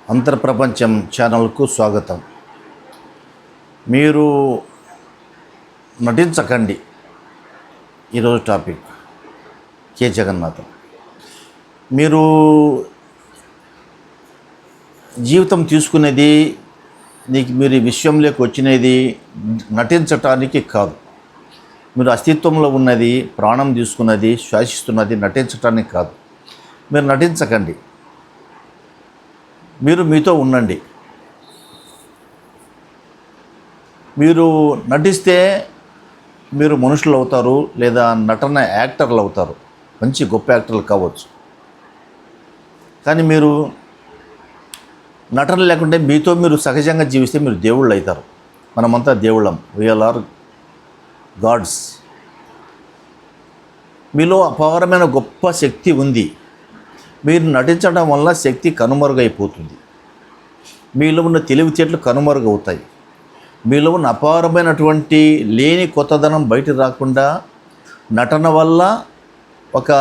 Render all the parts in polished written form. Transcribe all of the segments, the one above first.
అంతర్ప్రపంచం ఛానల్కు స్వాగతం. మీరు నటించకండి. ఈరోజు టాపిక్ కె జగన్నాథం. మీరు జీవితం తీసుకునేది మీరు ఈ విశ్వంలోకి వచ్చినది నటించటానికి కాదు. మీరు అస్తిత్వంలో ఉన్నది, ప్రాణం తీసుకున్నది, శ్వాసిస్తున్నది నటించటానికి కాదు. మీరు నటించకండి. మీరు మీతో ఉండండి. మీరు నటిస్తే మీరు మనుషులు అవుతారు, లేదా నటన యాక్టర్లు అవుతారు. మంచి గొప్ప యాక్టర్లు కావచ్చు. కానీ మీరు నటన లేకుంటే మీతో మీరు సహజంగా జీవిస్తే మీరు దేవుళ్ళు అవుతారు. మనమంతా దేవుళ్ళం. We are are God's. మీలో అపారమైన గొప్ప శక్తి ఉంది. మీరు నటించడం వల్ల శక్తి కనుమరుగైపోతుంది. మీలో ఉన్న తెలివితేటలు కనుమరుగవుతాయి. మీలో ఉన్న అపారమైనటువంటి లేని కొత్తదనం బయట రాకుండా నటన వల్ల ఒక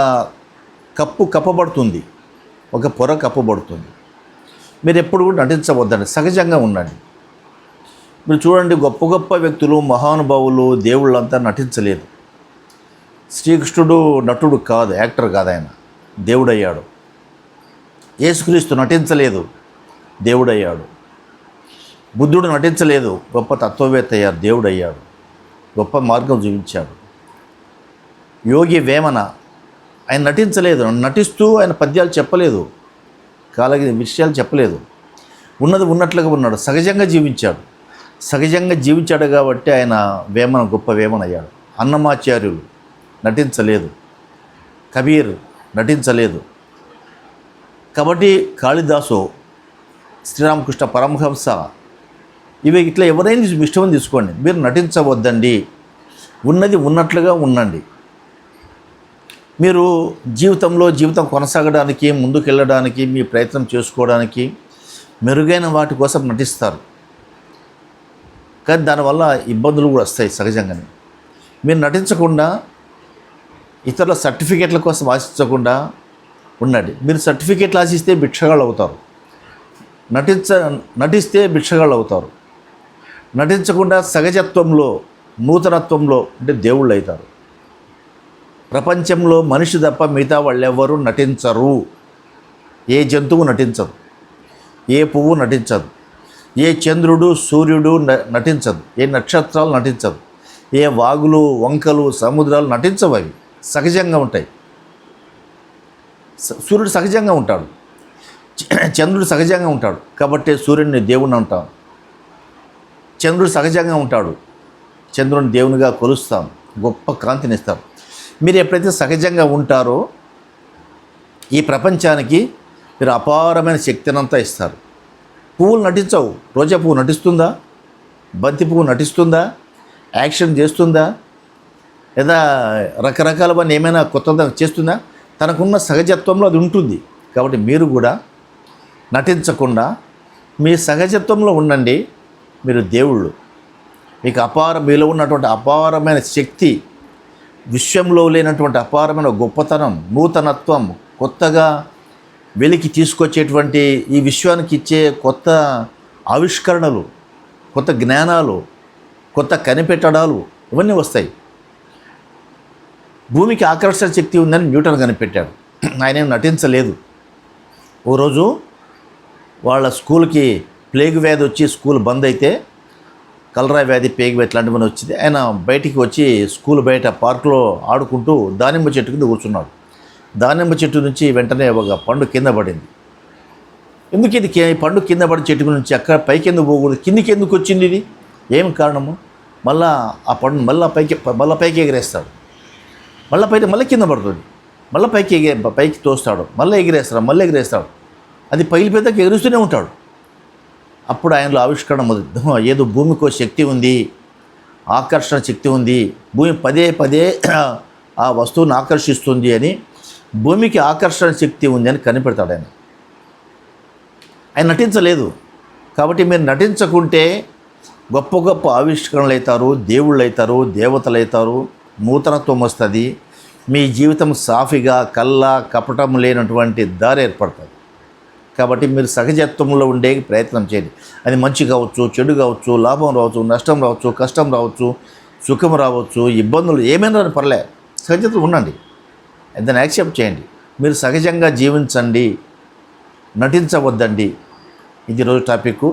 కప్పబడుతుంది, ఒక పొర కప్పబడుతుంది. మీరు ఎప్పుడు కూడా నటించవద్దండి, సహజంగా ఉండండి. మీరు చూడండి, గొప్ప గొప్ప వ్యక్తులు, మహానుభావులు, దేవుళ్ళంతా నటించలేదు. శ్రీకృష్ణుడు నటుడు కాదు, యాక్టర్ కాదు, ఆయన దేవుడయ్యాడు. యేసుక్రీస్తు నటించలేదు, దేవుడయ్యాడు. బుద్ధుడు నటించలేదు, గొప్ప తత్వవేత్త అయ్యారు, దేవుడయ్యాడు. గొప్ప మార్గం చూపించాడు. యోగి వేమన ఆయన నటించలేదు, నటిస్తూ ఆయన పద్యాలు చెప్పలేదు, కాలగి విషయాలు చెప్పలేదు. ఉన్నది ఉన్నట్లుగా ఉన్నాడు, సహజంగా జీవించాడు. సహజంగా జీవించాడు కాబట్టి ఆయన వేమన, గొప్ప వేమన అయ్యాడు. అన్నమాచార్యులు నటించలేదు, కబీర్ నటించలేదు. కాబట్టి కాళిదాసు, శ్రీరామకృష్ణ పరమహంస, ఇవి ఇట్లా ఎవరైనా ఇష్టమని తీసుకోండి. మీరు నటించవద్దండి, ఉన్నది ఉన్నట్లుగా ఉండండి. మీరు జీవితం కొనసాగడానికి, ముందుకెళ్ళడానికి, మీ ప్రయత్నం చేసుకోవడానికి మెరుగైన వాటి కోసం నటిస్తారు. కానీ దానివల్ల ఇబ్బందులు కూడా వస్తాయి సహజంగానే. మీరు నటించకుండా, ఇతరుల సర్టిఫికేట్ల కోసం ఆశించకుండా ఉండండి. మీరు సర్టిఫికేట్లు ఆశిస్తే భిక్షగాళ్ళు అవుతారు. నటిస్తే భిక్షగాళ్ళు అవుతారు. నటించకుండా సహజత్వంలో, నూతనత్వంలో అంటే దేవుళ్ళు అవుతారు. ప్రపంచంలో మనిషి తప్ప మిగతా వాళ్ళెవ్వరూ నటించరు. ఏ జంతువు నటించదు, ఏ పువ్వు నటించదు, ఏ చంద్రుడు సూర్యుడు నటించదు, ఏ నక్షత్రాలు నటించదు, ఏ వాగులు వంకలు సముద్రాలు నటించవు. అవి సహజంగా ఉంటాయి. సూర్యుడు సహజంగా ఉంటాడు, చంద్రుడు సహజంగా ఉంటాడు, కాబట్టి సూర్యుడిని దేవుని అంటాం. చంద్రుడు సహజంగా ఉంటాడు, చంద్రుడిని దేవునిగా కొలుస్తాం, గొప్ప కాంతినిస్తాం. మీరు ఎప్పుడైతే సహజంగా ఉంటారో ఈ ప్రపంచానికి మీరు అపారమైన శక్తినంతా ఇస్తారు. పువ్వులు నటించవు. రోజా పువ్వు నటిస్తుందా? బంతి పువ్వు నటిస్తుందా? యాక్షన్ చేస్తుందా? లేదా రకరకాల ఏమైనా కొత్తగా చేస్తుందా? తనకున్న సహజత్వంలో అది ఉంటుంది. కాబట్టి మీరు కూడా నటించకుండా మీ సహజత్వంలో ఉండండి. మీరు దేవుళ్ళు. మీకు మీలో ఉన్నటువంటి అపారమైన శక్తి, విశ్వంలో లేనటువంటి అపారమైన గొప్పతనం, నూతనత్వం, కొత్తగా వెలికి తీసుకొచ్చేటువంటి, ఈ విశ్వానికి ఇచ్చే కొత్త ఆవిష్కరణలు, కొత్త జ్ఞానాలు, కొత్త కనిపెట్టడాలు ఇవన్నీ వస్తాయి. భూమికి ఆకర్షణ శక్తి ఉందని న్యూటన్ కనిపెట్టాడు. ఆయన ఏం నటించలేదు. ఓ రోజు వాళ్ళ స్కూల్కి ప్లేగ్ వ్యాధి వచ్చి స్కూల్ బంద్ అయితే, కలరా వ్యాధి, ప్లేగ్ వ్యాధి ఇట్లాంటివన్నీ వచ్చింది. ఆయన బయటికి వచ్చి స్కూల్ బయట పార్కులో ఆడుకుంటూ దానిమ్మ చెట్టు కింద కూర్చున్నాడు. దానిమ్మ చెట్టు నుంచి వెంటనే ఒక పండు కింద పడింది. ఎందుకు ఇది పండు కింద పడి చెట్టు నుంచి అక్కడ పైకి ఎందుకు పోకూడదు, కిందికి ఎందుకు వచ్చింది, ఇది ఏం కారణము? మళ్ళా ఆ పండు మళ్ళీ పైకి ఎగిరేస్తాడు. మళ్ళీ కింద పడుతుంది. మళ్ళీ పైకి తోస్తాడు. మళ్ళీ ఎగిరేస్తాడు. అది పగిలిపోయాక ఎగురుస్తూనే ఉంటాడు. అప్పుడు ఆయనలో ఆవిష్కరణ మొదలు, ఏదో భూమికో శక్తి ఉంది, ఆకర్షణ శక్తి ఉంది, భూమి పదే ఆ వస్తువును ఆకర్షిస్తుంది అని, భూమికి ఆకర్షణ శక్తి ఉంది అని కనిపెడతాడు ఆయన. ఆయన నటించలేదు. కాబట్టి మీరు నటించకుంటే గొప్ప గొప్ప ఆవిష్కరణలు అవుతారు, దేవుళ్ళు అవుతారు, దేవతలు అవుతారు, నూతనత్వం వస్తుంది. మీ జీవితం సాఫీగా, కపటం లేనటువంటి దారి ఏర్పడుతుంది. కాబట్టి మీరు సహజత్వంలో ఉండే ప్రయత్నం చేయండి. అది మంచి కావచ్చు, చెడు కావచ్చు, లాభం రావచ్చు, నష్టం రావచ్చు, కష్టం రావచ్చు, సుఖం రావచ్చు, ఇబ్బందులు ఏమైనా పర్లే, సహజత్వం ఉండండి, దాన్ని యాక్సెప్ట్ చేయండి. మీరు సహజంగా జీవించండి, నటించవద్దండి. ఇది రోజు టాపిక్.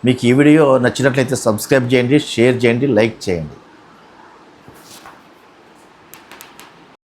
మీకు ఈ వీడియో నచ్చినట్లయితే సబ్స్క్రైబ్ చేయండి, షేర్ చేయండి, లైక్ చేయండి.